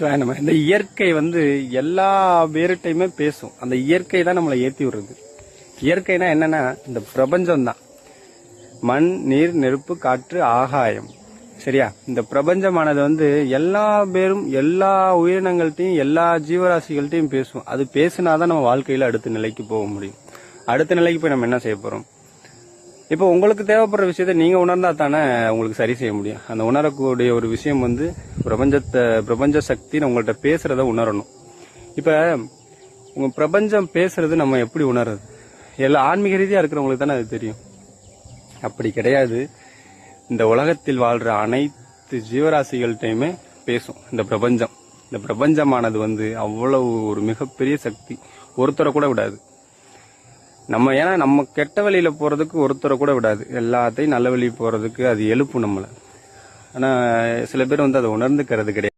நமசிவாய. இந்த இயற்கை எல்லா பேருட்டையுமே பேசும். அந்த இயற்கை தான் நம்மளை ஏற்றி விடுறது. இயற்கைனா என்னன்னா இந்த பிரபஞ்சம் தான். மண், நீர், நெருப்பு, காற்று, ஆகாயம். சரியா? இந்த பிரபஞ்சமானது எல்லா பேரும் எல்லா உயிரினங்கள்ட்டையும் எல்லா ஜீவராசிகள்ட்டையும் பேசும். அது பேசினாதான் நம்ம வாழ்க்கையில அடுத்த நிலைக்கு போக முடியும். அடுத்த நிலைக்கு போய் நம்ம என்ன செய்ய போறோம்? இப்போ உங்களுக்கு தேவைப்படுற விஷயத்த நீங்க உணர்ந்தா தானே உங்களுக்கு சரி செய்ய முடியும். அந்த உணரக்கூடிய ஒரு விஷயம் பிரபஞ்ச சக்தி உங்கள்கிட்ட பேசுறத உணரணும். இப்ப உங்க பிரபஞ்சம் பேசுறது நம்ம எப்படி உணர்றது? எல்லா ஆன்மீக ரீதியா இருக்கிறவங்களுக்கு தானே அது தெரியும். அப்படி கிடையாது. இந்த உலகத்தில் வாழ்ற அனைத்து ஜீவராசிகள்கிட்டையுமே பேசும் இந்த பிரபஞ்சம். இந்த பிரபஞ்சமானது அவ்வளவு ஒரு மிகப்பெரிய சக்தி. ஒருத்தரை கூட விடாது. ஏன்னா நம்ம கெட்ட வழியில போறதுக்கு ஒருத்தரை கூட விடாது. எல்லாத்தையும் நல்ல வழி போறதுக்கு அது எழுப்பும் நம்மள. ஆனா சில பேர் அதை உணர்ந்துக்கிறது கிடையாது.